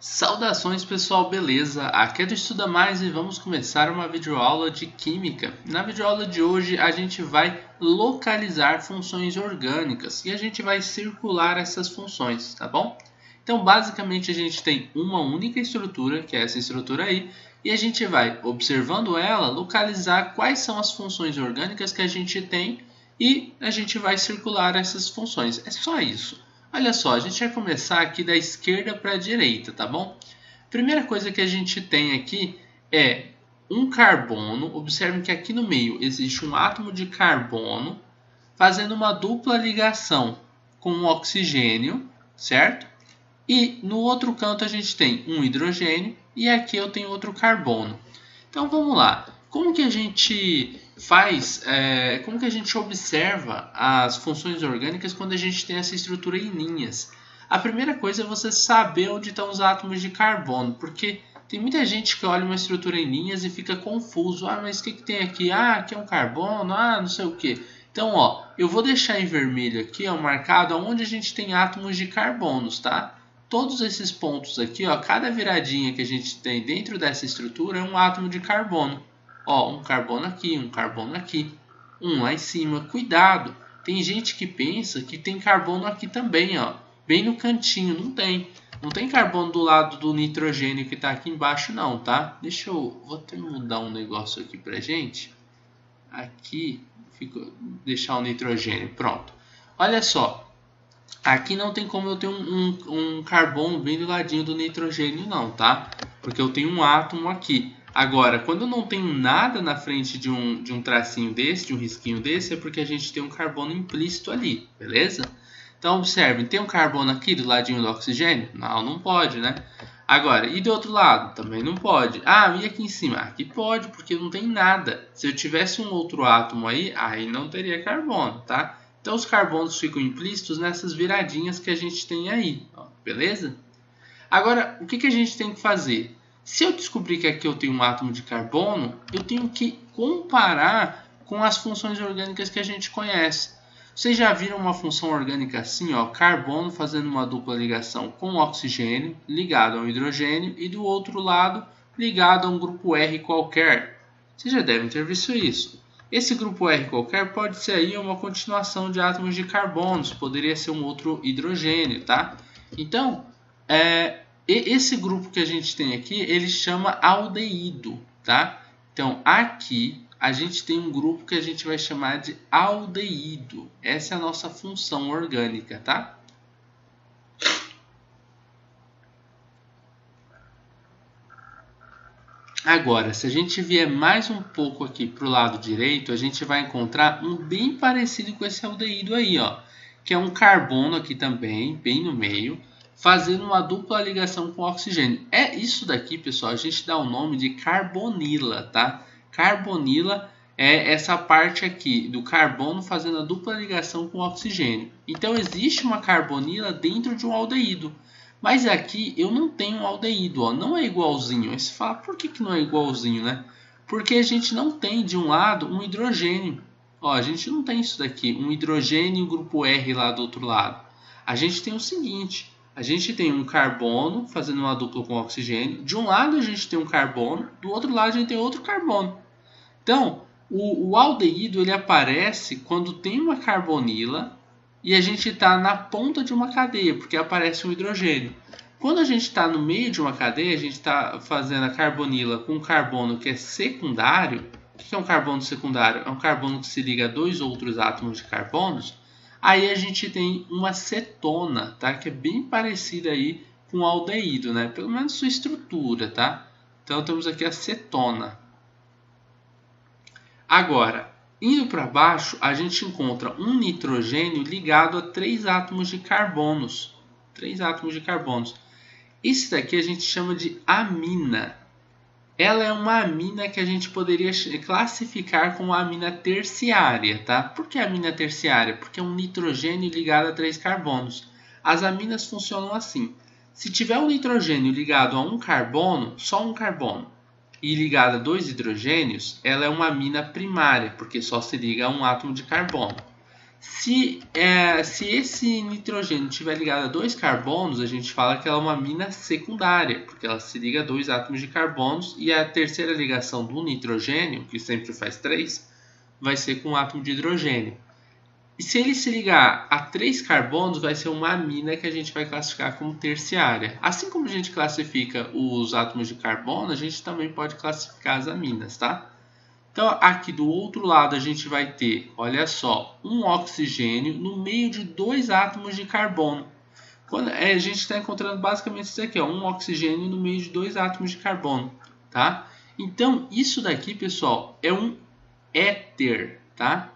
Saudações pessoal, beleza? Aqui é do Estuda Mais e vamos começar uma videoaula de Química. Na videoaula de hoje a gente vai localizar funções orgânicas e a gente vai circular essas funções, tá bom? Então basicamente a gente tem uma única estrutura, que é essa estrutura aí, e a gente vai, observando ela, localizar quais são as funções orgânicas que a gente tem e a gente vai circular essas funções. É só isso. Olha só, a gente vai começar aqui da esquerda para a direita, tá bom? Primeira coisa que a gente tem aqui é um carbono. Observe que aqui no meio existe um átomo de carbono fazendo uma dupla ligação com um oxigênio, certo? E no outro canto a gente tem um hidrogênio e aqui eu tenho outro carbono. Então vamos lá. Como que a gente como que a gente observa as funções orgânicas quando a gente tem essa estrutura em linhas? A primeira coisa é você saber onde estão os átomos de carbono, porque tem muita gente que olha uma estrutura em linhas e fica confuso. Ah, mas o que tem aqui? Ah, aqui é um carbono, não sei o que. Então, ó, eu vou deixar em vermelho aqui, ó, marcado onde a gente tem átomos de carbonos, tá? Todos esses pontos aqui, ó, cada viradinha que a gente tem dentro dessa estrutura é um átomo de carbono. Ó, um carbono aqui, um lá em cima. Cuidado, tem gente que pensa que tem carbono aqui também, ó, bem no cantinho. Não tem. Não tem carbono do lado do nitrogênio que está aqui embaixo não, tá? Vou até mudar um negócio aqui pra gente. Aqui, deixar o nitrogênio, pronto. Olha só. Aqui não tem como eu ter um carbono bem do ladinho do nitrogênio não, tá? Porque eu tenho um átomo aqui. Agora, quando eu não tenho nada na frente de um tracinho desse, de um risquinho desse, é porque a gente tem um carbono implícito ali, beleza? Então, observe, tem um carbono aqui do ladinho do oxigênio? Não, não pode, né? Agora, e do outro lado? Também não pode. Ah, e aqui em cima? Aqui pode, porque não tem nada. Se eu tivesse um outro átomo aí não teria carbono, tá? Então, os carbonos ficam implícitos nessas viradinhas que a gente tem aí, ó, beleza? Agora, o que a gente tem que fazer? Se eu descobrir que aqui eu tenho um átomo de carbono, eu tenho que comparar com as funções orgânicas que a gente conhece. Vocês já viram uma função orgânica assim, ó, carbono fazendo uma dupla ligação com oxigênio ligado ao hidrogênio e do outro lado ligado a um grupo R qualquer. Vocês já devem ter visto isso. Esse grupo R qualquer pode ser aí uma continuação de átomos de carbonos, poderia ser um outro hidrogênio, tá? Então, esse grupo que a gente tem aqui, ele chama aldeído, tá? Então, aqui a gente tem um grupo que a gente vai chamar de aldeído. Essa é a nossa função orgânica, tá? Agora, se a gente vier mais um pouco aqui para o lado direito, a gente vai encontrar um bem parecido com esse aldeído aí, ó, que é um carbono aqui também, bem no meio, fazendo uma dupla ligação com oxigênio. É isso daqui, pessoal, a gente dá o nome de carbonila, tá? Carbonila é essa parte aqui do carbono fazendo a dupla ligação com oxigênio. Então, existe uma carbonila dentro de um aldeído. Mas aqui eu não tenho um aldeído, ó, não é igualzinho. Aí você fala, por que não é igualzinho, né? Porque a gente não tem de um lado um hidrogênio. Ó, a gente não tem isso daqui, um hidrogênio e um grupo R lá do outro lado. A gente tem o seguinte, a gente tem um carbono fazendo uma dupla com oxigênio. De um lado a gente tem um carbono, do outro lado a gente tem outro carbono. Então, o aldeído ele aparece quando tem uma carbonila e a gente está na ponta de uma cadeia, porque aparece um hidrogênio. Quando a gente está no meio de uma cadeia, a gente está fazendo a carbonila com um carbono que é secundário. O que é um carbono secundário? É um carbono que se liga a dois outros átomos de carbonos. Aí a gente tem uma cetona, tá? Que é bem parecida aí com o aldeído, né? Pelo menos sua estrutura, tá? Então temos aqui a cetona. Agora, indo para baixo, a gente encontra um nitrogênio ligado a 3 átomos de carbonos. 3 átomos de carbonos. Isso daqui a gente chama de amina. Ela é uma amina que a gente poderia classificar como amina terciária, tá? Por que amina terciária? Porque é um nitrogênio ligado a 3 carbonos. As aminas funcionam assim. Se tiver um nitrogênio ligado a um carbono, só um carbono, e ligada a 2 hidrogênios, ela é uma amina primária, porque só se liga a um átomo de carbono. Se esse nitrogênio estiver ligado a 2 carbonos, a gente fala que ela é uma amina secundária, porque ela se liga a 2 átomos de carbonos, e a terceira ligação do nitrogênio, que sempre faz 3, vai ser com um átomo de hidrogênio. E se ele se ligar a 3 carbonos, vai ser uma amina que a gente vai classificar como terciária. Assim como a gente classifica os átomos de carbono, a gente também pode classificar as aminas, tá? Então, aqui do outro lado, a gente vai ter, olha só, um oxigênio no meio de 2 átomos de carbono. A gente está encontrando basicamente isso aqui, ó, um oxigênio no meio de 2 átomos de carbono, tá? Então, isso daqui, pessoal, é um éter, tá?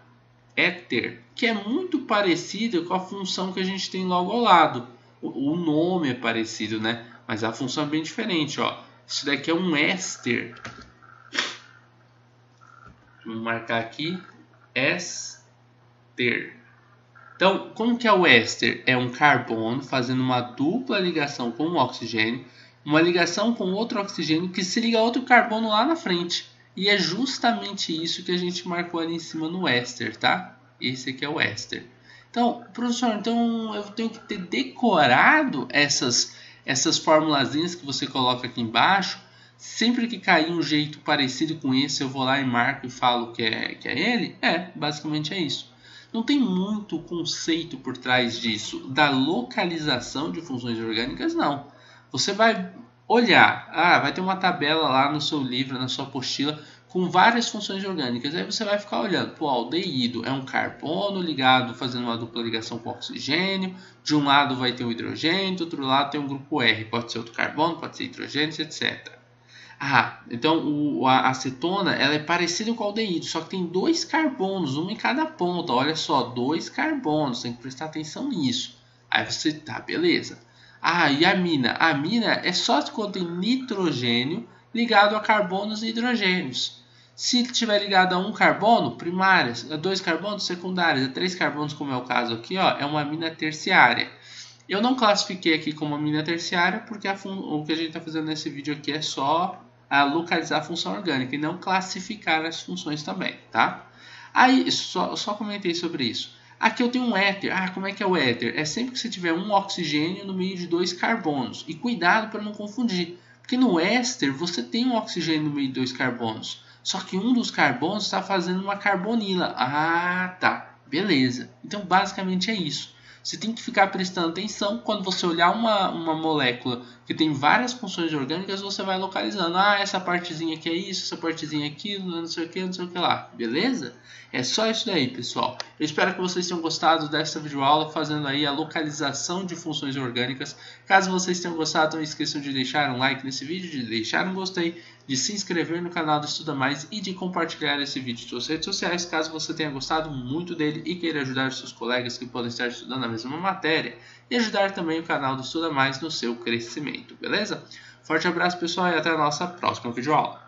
Éter, que é muito parecido com a função que a gente tem logo ao lado. O nome é parecido, né? Mas a função é bem diferente, ó. Isso daqui é um éster. Vamos marcar aqui, éster. Então, como que é o éster? É um carbono fazendo uma dupla ligação com um oxigênio, uma ligação com outro oxigênio que se liga a outro carbono lá na frente. E é justamente isso que a gente marcou ali em cima no éster, tá? Esse aqui é o éster. Então, professor, então eu tenho que ter decorado essas formulazinhas que você coloca aqui embaixo. Sempre que cair um jeito parecido com esse, eu vou lá e marco e falo que é ele? Basicamente é isso. Não tem muito conceito por trás disso, da localização de funções orgânicas, não. Você vai olhar, vai ter uma tabela lá no seu livro, na sua apostila, com várias funções orgânicas. Aí você vai ficar olhando, o aldeído é um carbono ligado, fazendo uma dupla ligação com oxigênio. De um lado vai ter um hidrogênio, do outro lado tem um grupo R. Pode ser outro carbono, pode ser hidrogênio, etc. Então a acetona ela é parecida com o aldeído, só que tem 2 carbonos, um em cada ponta. Olha só, 2 carbonos, tem que prestar atenção nisso. Aí você, beleza. E a amina? A amina é só quando tem nitrogênio ligado a carbonos e hidrogênios. Se estiver ligado a um carbono, primárias, a 2 carbonos, secundárias, a 3 carbonos, como é o caso aqui, ó, é uma amina terciária. Eu não classifiquei aqui como amina terciária porque o que a gente está fazendo nesse vídeo aqui é só localizar a função orgânica e não classificar as funções também, tá? Aí, só comentei sobre isso. Aqui eu tenho um éter. Como é que é o éter? É sempre que você tiver um oxigênio no meio de 2 carbonos. E cuidado para não confundir. Porque no éster você tem um oxigênio no meio de 2 carbonos. Só que um dos carbonos está fazendo uma carbonila. Tá. Beleza. Então basicamente é isso. Você tem que ficar prestando atenção quando você olhar uma molécula que tem várias funções orgânicas, você vai localizando. Essa partezinha aqui é isso, essa partezinha aqui, não sei o que, não sei o que lá. Beleza? É só isso daí, pessoal. Eu espero que vocês tenham gostado dessa videoaula, fazendo aí a localização de funções orgânicas. Caso vocês tenham gostado, não esqueçam de deixar um like nesse vídeo, de deixar um gostei, de se inscrever no canal do Estuda Mais e de compartilhar esse vídeo em suas redes sociais, caso você tenha gostado muito dele e queira ajudar os seus colegas que podem estar estudando a mesma matéria e ajudar também o canal do Estuda Mais no seu crescimento, beleza? Forte abraço, pessoal, e até a nossa próxima videoaula.